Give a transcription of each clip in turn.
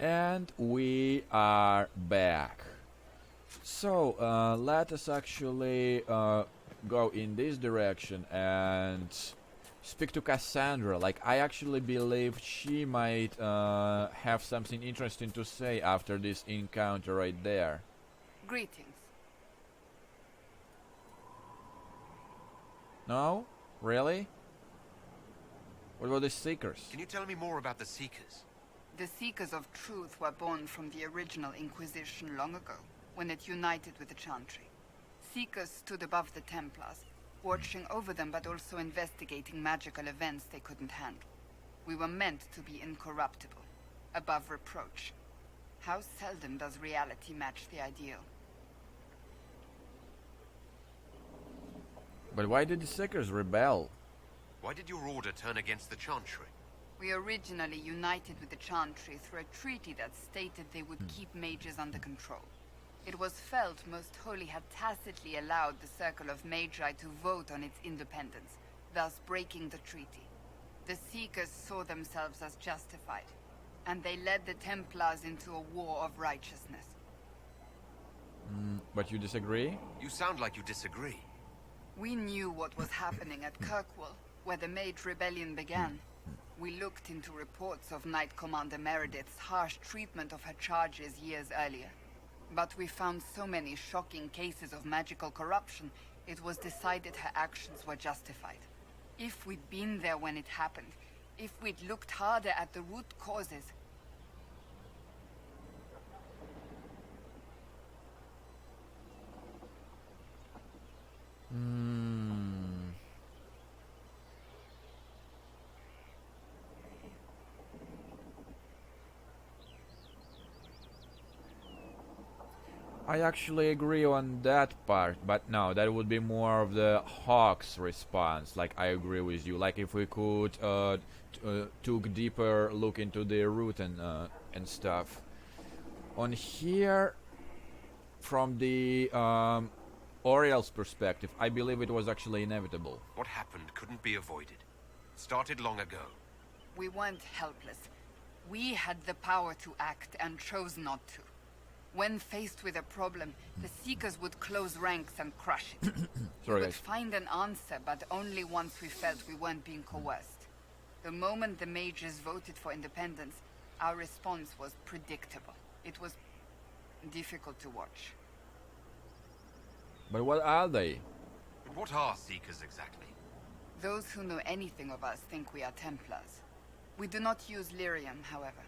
And we are back. So, let us actually go in this direction and speak to Cassandra. Like, I actually believe she might have something interesting to say after this encounter right there. Greetings. No? Really? What about the Seekers? Can you tell me more about the Seekers? The Seekers of Truth were born from the original Inquisition long ago, when it united with the Chantry. Seekers stood above the Templars, watching over them but also investigating magical events they couldn't handle. We were meant to be incorruptible, above reproach. How seldom does reality match the ideal? But why did the Seekers rebel? Why did your order turn against the Chantry? We originally united with the Chantry through a treaty that stated they would keep mages under control. It was felt Most Holy had tacitly allowed the Circle of Magi to vote on its independence, thus breaking the treaty. The Seekers saw themselves as justified, and they led the Templars into a war of righteousness. But you disagree? You sound like you disagree. We knew what was happening at Kirkwall, where the Mage Rebellion began. We looked into reports of Knight Commander Meredith's harsh treatment of her charges years earlier. But we found so many shocking cases of magical corruption, it was decided her actions were justified. If we'd been there when it happened, if we'd looked harder at the root causes... I actually agree on that part, but no, that would be more of the Hawk's response. Like, I agree with you. Like, if we could took deeper look into the root and stuff. On here, from the Oriel's perspective, I believe it was actually inevitable. What happened couldn't be avoided. It started long ago. We weren't helpless. We had the power to act and chose not to. When faced with a problem, the Seekers would close ranks and crush it. We Sorry, would guys. find an answer, but only once we felt we weren't being coerced. The moment the mages voted for independence, our response was predictable. It was difficult to watch. But what are they? But what are Seekers exactly? Those who know anything of us think we are Templars. We do not use lyrium, however.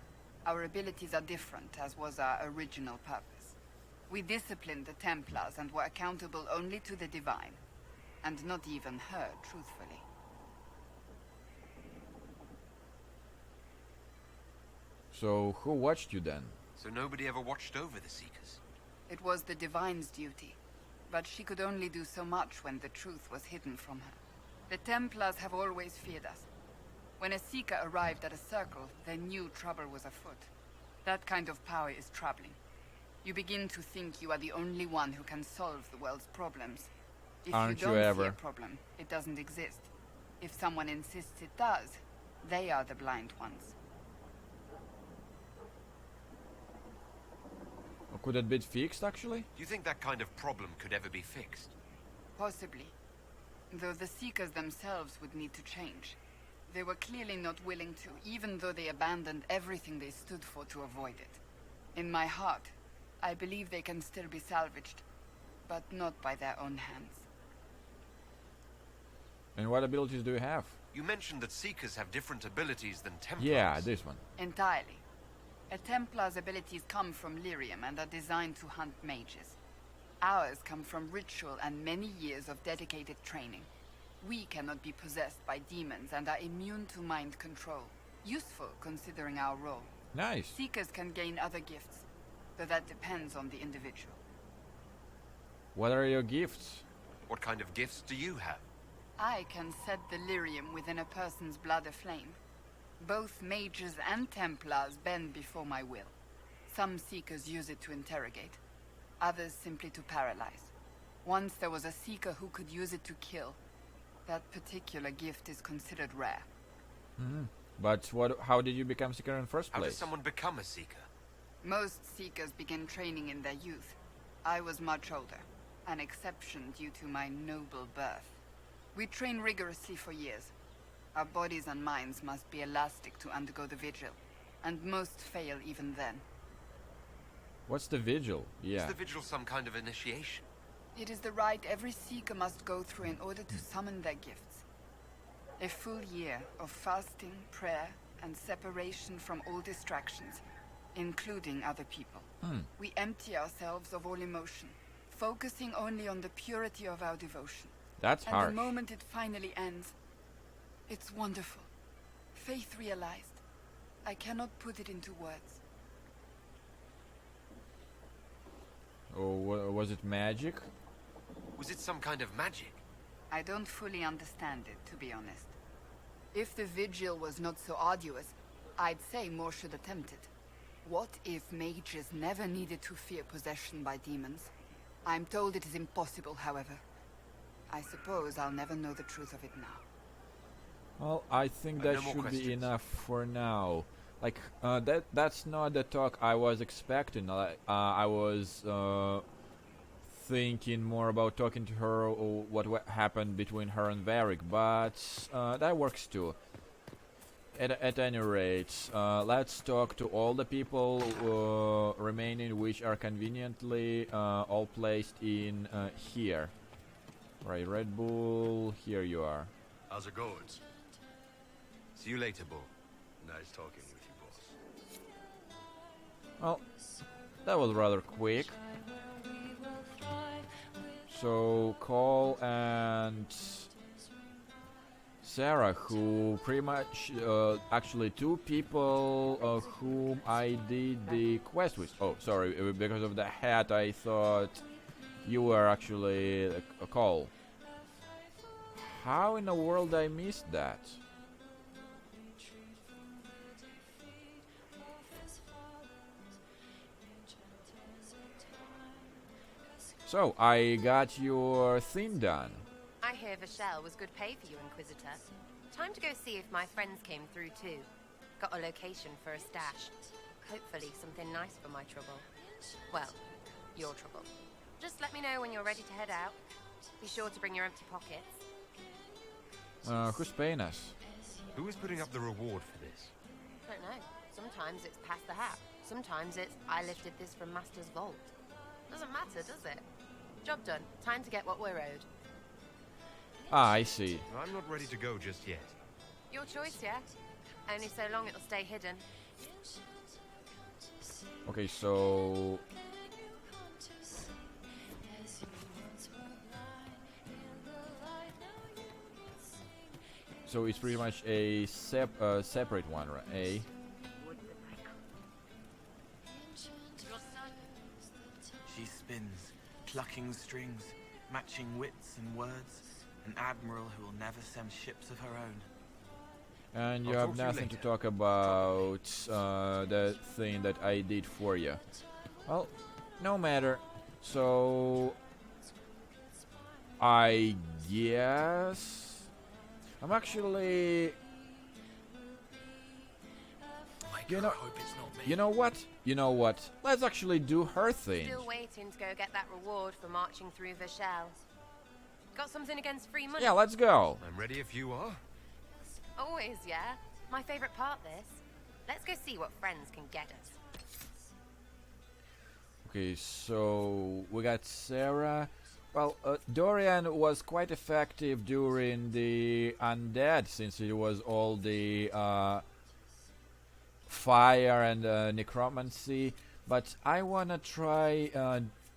Our abilities are different, as was our original purpose. We disciplined the Templars and were accountable only to the Divine. And not even her, truthfully. So, who watched you then? So nobody ever watched over the Seekers? It was the Divine's duty. But she could only do so much when the truth was hidden from her. The Templars have always feared us. When a Seeker arrived at a circle, they knew trouble was afoot. That kind of power is troubling. You begin to think you are the only one who can solve the world's problems. If Aren't you you don't see ever? a problem, it doesn't exist. If someone insists it does, they are the blind ones. Could it be fixed, actually? Do you think that kind of problem could ever be fixed? Possibly. Though the Seekers themselves would need to change. They were clearly not willing to, even though they abandoned everything they stood for to avoid it. In my heart, I believe they can still be salvaged, but not by their own hands. And what abilities do you have? You mentioned that Seekers have different abilities than Templars. Yeah, this one. Entirely. A Templar's abilities come from lyrium and are designed to hunt mages. Ours come from ritual and many years of dedicated training. We cannot be possessed by demons and are immune to mind control. Useful, considering our role. Nice. Seekers can gain other gifts, though that depends on the individual. What are your gifts? What kind of gifts do you have? I can set the lyrium within a person's blood aflame. Both mages and Templars bend before my will. Some Seekers use it to interrogate, others simply to paralyze. Once there was a Seeker who could use it to kill. That particular gift is considered rare. But how did you become Seeker in the first How place? does someone become a Seeker? Most Seekers begin training in their youth. I was much older, an exception due to my noble birth. We train rigorously for years. Our bodies and minds must be elastic to undergo the vigil, and most fail even then. What's the vigil? Is Yeah. the vigil some kind of initiation? It is the rite every Seeker must go through in order to summon their gifts. A full year of fasting, prayer, and separation from all distractions, including other people. We empty ourselves of all emotion, focusing only on the purity of our devotion. That's And harsh. the moment it finally ends, it's wonderful. Faith realized. I cannot put it into words. Oh, was it magic? Was it some kind of magic? I don't fully understand it, to be honest. If the vigil was not so arduous, I'd say more should attempt it. What if mages never needed to fear possession by demons? I'm told it is impossible, however. I suppose I'll never know the truth of it now. Well, I think No that more should be questions. enough for now. Like, that's not the talk I was expecting. I was thinking more about talking to her or what happened between her and Varric, but that works too. At any rate, let's talk to all the people remaining, which are conveniently all placed in here. Right, Red Bull, here you are. How's it going? See you later, Bull. Nice talking with you, boss. Well, that was rather quick. So, Cole and Sera, who pretty much, actually two people whom I did the quest with. Oh, sorry, because of the hat I thought you were actually a Cole. How in the world I missed that? So, I got your theme done. I hear Vashel was good pay for you, Inquisitor. Time to go see if my friends came through too. Got a location for a stash. Hopefully something nice for my trouble. Well, your trouble. Just let me know when you're ready to head out. Be sure to bring your empty pockets. Who's paying us? Who is putting up the reward for this? Don't know. Sometimes it's pass the hat. Sometimes it's I lifted this from Master's vault. Doesn't matter, does it? Job done. Time to get what we're owed. Ah, I see. I'm not ready to go just yet. Your choice, yeah? Only so long it'll stay hidden. Okay, so it's pretty much a separate one, right? She spins, plucking strings, matching wits and words, an admiral who will never send ships of her own. And you I'll have talk to you nothing to later. talk about the thing that I did for you. Well, no matter. So I guess I'm actually. You know, hope it's not me. you know what? You know what? Let's actually do her thing. Still waiting to go get that reward for marching through Vashel. Got something against free money? Yeah, let's go. I'm ready if you are. Always, yeah. My favorite part, this. Let's go see what friends can get us. Okay, so we got Sera. Well, Dorian was quite effective during the undead, since it was all the fire and necromancy. But I wanna try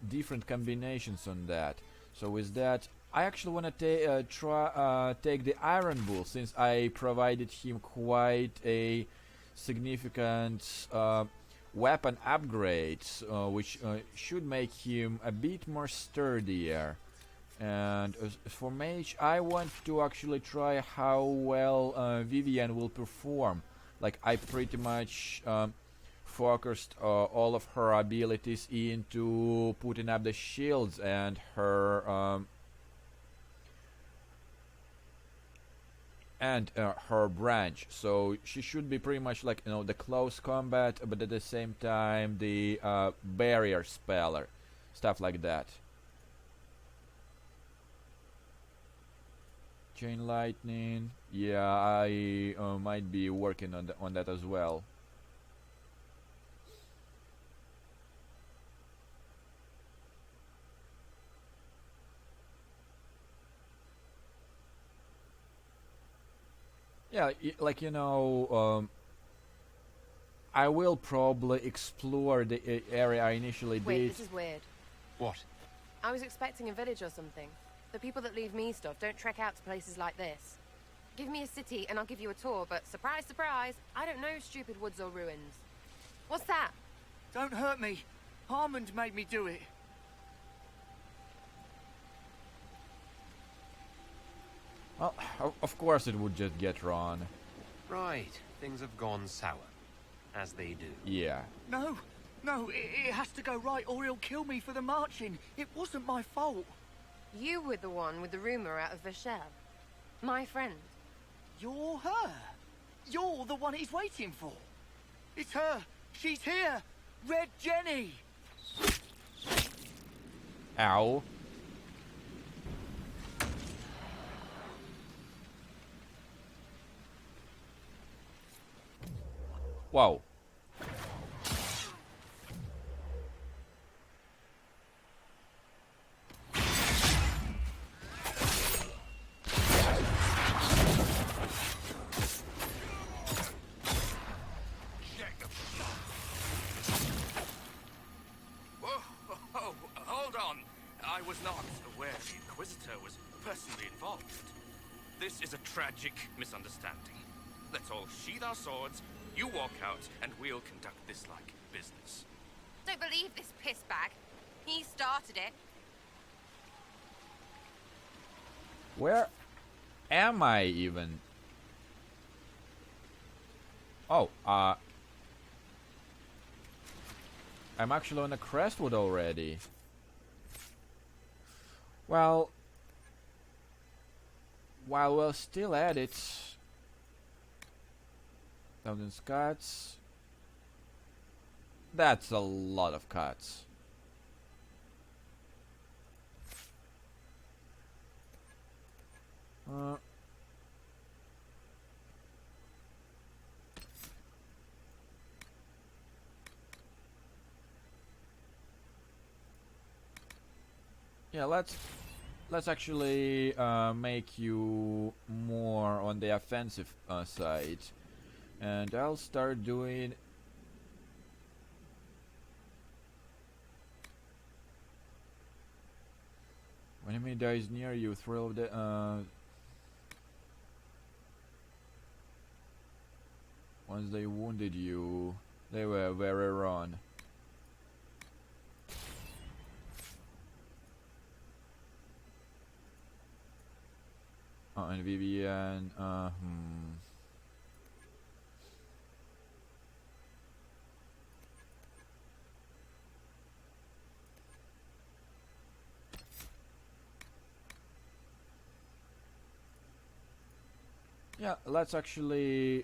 different combinations on that. So with that, I actually wanna take the Iron Bull, since I provided him quite a significant weapon upgrades, which should make him a bit more sturdier. And for mage, I want to actually try how well Vivian will perform. Like, I pretty much focused all of her abilities into putting up the shields, and her and her branch, so she should be pretty much like, you know, the close combat, but at the same time the barrier speller, stuff like that. Chain lightning, yeah, I might be working on that as well. Yeah, like, you know, I will probably explore the area I initially Wait, did. this is weird. What? I was expecting a village or something. The people that leave me stuff don't trek out to places like this. Give me a city and I'll give you a tour, but surprise, surprise, I don't know stupid woods or ruins. What's that? Don't hurt me. Harmond made me do it. Well, of course it would just get wrong. Right. Things have gone sour. As they do. Yeah. No, it has to go right or he'll kill me for the marching. It wasn't my fault. You were the one with the rumor out of Vashel. My friend. You're her. You're the one he's waiting for. It's her. She's here. Red Jenny. Ow. Wow. Whoa, hold on. I was not aware the Inquisitor was personally involved. This is a tragic misunderstanding. Let's all sheathe our swords, you walk out, and we'll conduct this like business. Don't believe this pissbag. He started it. Where am I even? Oh, I'm actually on the Crestwood already. Well, while we're still at it, 1,000 Scots. That's a lot of cuts. Yeah, let's actually make you more on the offensive side, and I'll start doing. When enemy dies near you, throw the once they wounded you, they were very wrong. Oh, and Vivian, yeah, let's actually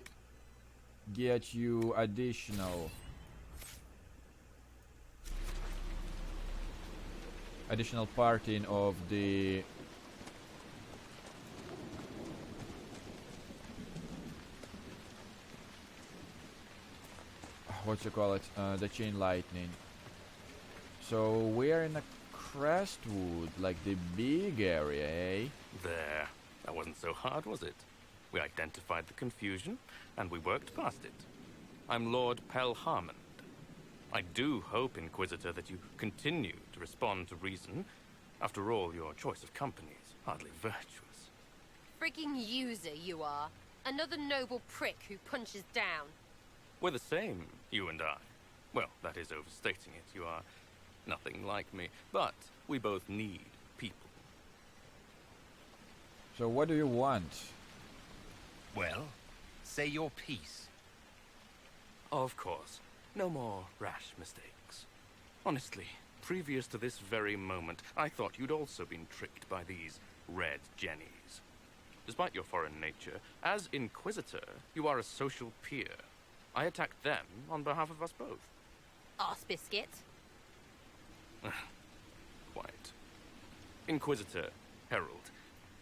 get you additional parting of the what you call it, the chain lightning. So we're in a Crestwood, like the big area, eh? There. That wasn't so hard, was it? We identified the confusion, and we worked past it. I'm Lord Pelharmond. I do hope, Inquisitor, that you continue to respond to reason. After all, your choice of company is hardly virtuous. Freaking user you are. Another noble prick who punches down. We're the same, you and I. Well, that is overstating it. You are nothing like me. But we both need people. So what do you want? Well, say your piece. Of course. No more rash mistakes. Honestly, previous to this very moment, I thought you'd also been tricked by these Red Jennies. Despite your foreign nature, as Inquisitor, you are a social peer. I attacked them on behalf of us both. Arse biscuit. Quite. Inquisitor, Herald,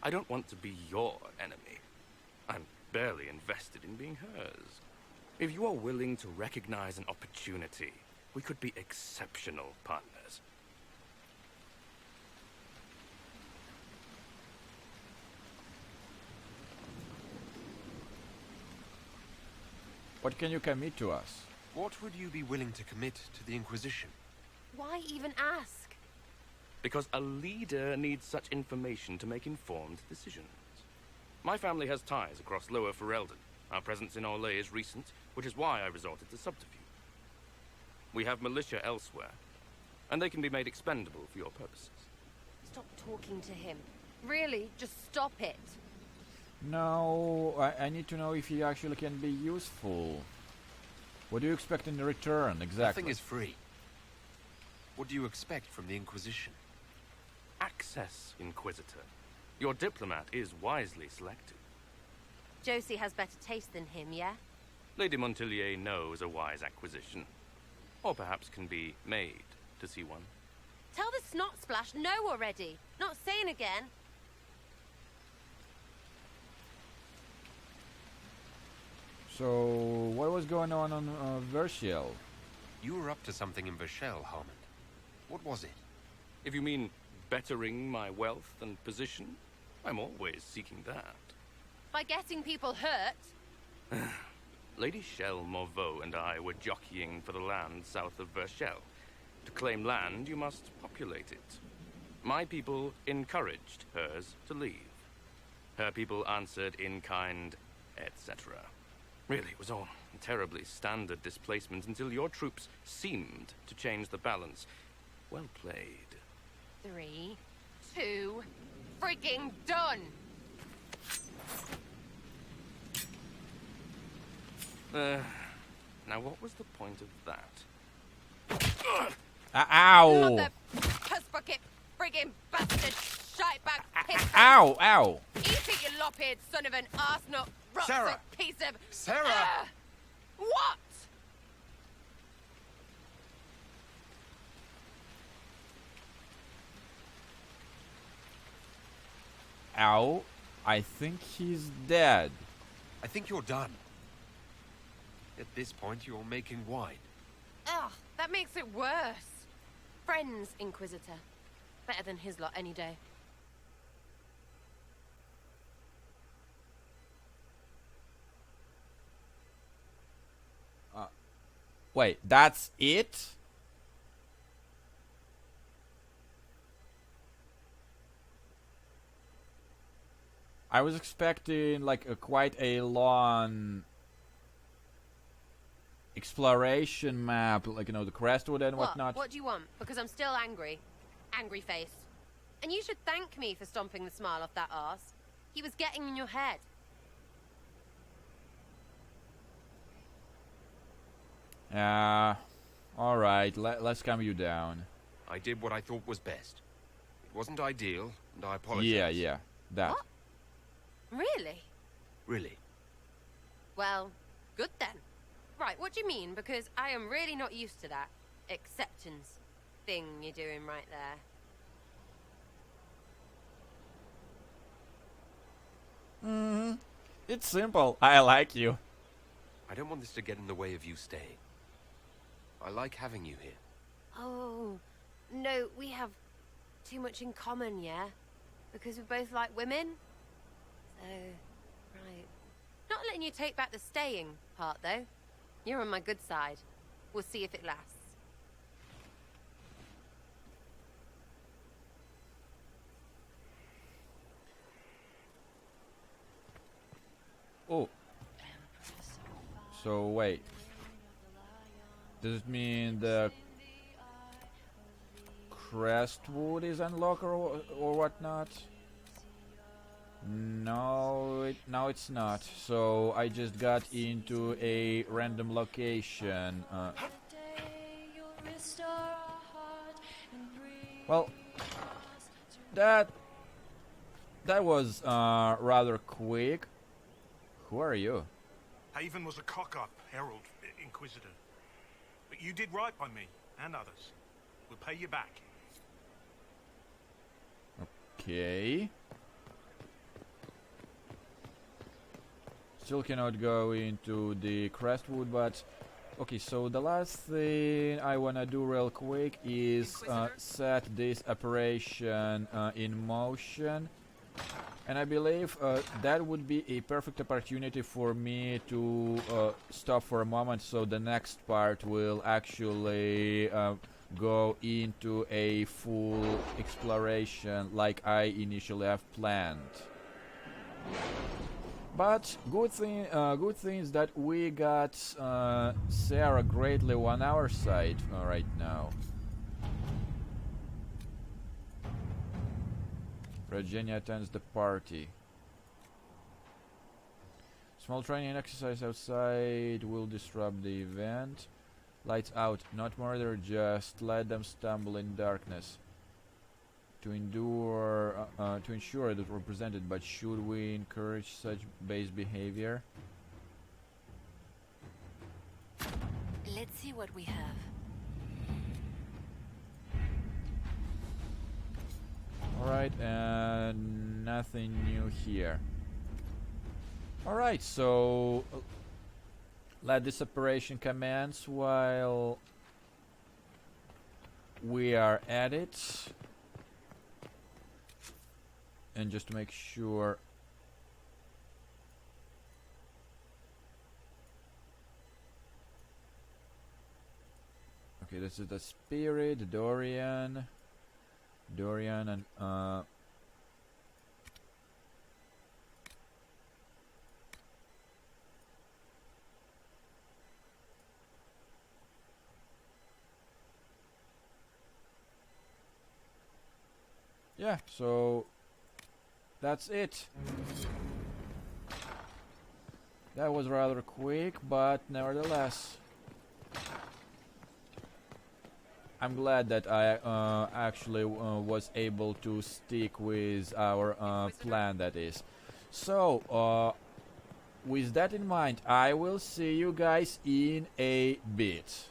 I don't want to be your enemy. I'm barely invested in being hers. If you are willing to recognize an opportunity, we could be exceptional partners. What can you commit to us? What would you be willing to commit to the Inquisition? Why even ask? Because a leader needs such information to make informed decisions. My family has ties across Lower Ferelden. Our presence in Orlais is recent, which is why I resorted to subterfuge. We have militia elsewhere, and they can be made expendable for your purposes. Stop talking to him. Really, just stop it. No, I need to know if he actually can be useful. What do you expect in return, exactly? Nothing is free. What do you expect from the Inquisition? Access, Inquisitor. Your diplomat is wisely selected. Josie has better taste than him, yeah? Lady Montillier knows a wise acquisition. Or perhaps can be made to see one. Tell the snot splash no already. Not saying again. So, what was going on Verschiel? You were up to something in Verschel, Harmon. What was it? If you mean bettering my wealth and position, I'm always seeking that. By getting people hurt? Lady Shell Morveau and I were jockeying for the land south of Verschel. To claim land, you must populate it. My people encouraged hers to leave. Her people answered in kind, etc. Really, it was all terribly standard displacement until your troops seemed to change the balance. Well played. 3, 2, freaking done! Now what was the point of that? Ow! Mother puss bucket, friggin' bastard, shite bag, piss. Ow! Ow! Eat it, you lop-eared son of an arsenal, Sera! piece of... Sera! What? Ow! I think he's dead. I think you're done. At this point, you're making wine. Ugh, that makes it worse. Friends, Inquisitor. Better than his lot any day. Wait, that's it? I was expecting like quite a long exploration map, like, you know, the Crestwood and whatnot. What do you want? Because I'm still angry. Angry face. And you should thank me for stomping the smile off that arse. He was getting in your head. Alright, let's calm you down. I did what I thought was best. It wasn't ideal, and I apologize. Yeah, that. What? Really? Really. Well, good then. Right, what do you mean? Because I am really not used to that acceptance thing you're doing right there. It's simple. I like you. I don't want this to get in the way of you staying. I like having you here. Oh, no, we have too much in common, yeah? Because we both like women? So, right. Not letting you take back the staying part, though. You're on my good side. We'll see if it lasts. Oh. So, wait. Does it mean the Crestwood is unlocked or whatnot? No, it's not. So I just got into a random location. Well, that That was rather quick. Who are you? Haven was a cock-up, Herald, Inquisitor. But you did right by me, and others. We'll pay you back. Okay. Still cannot go into the Crestwood, but... Okay, so the last thing I wanna do real quick is set this operation in motion. And I believe that would be a perfect opportunity for me to stop for a moment, so the next part will actually go into a full exploration like I initially have planned. But good thing is that we got Sera greatly on our side right now. Virginia attends the party. Small training exercise outside will disrupt the event. Lights out, not murder, just let them stumble in darkness. To ensure that we're presented, but should we encourage such base behavior? Let's see what we have. Alright, and nothing new here. Alright, so let this operation commence while we are at it. And just to make sure... Okay, this is the spirit, Dorian and yeah, so that's it. That was rather quick, but nevertheless I'm glad that I actually was able to stick with our plan, that is. So, with that in mind, I will see you guys in a bit.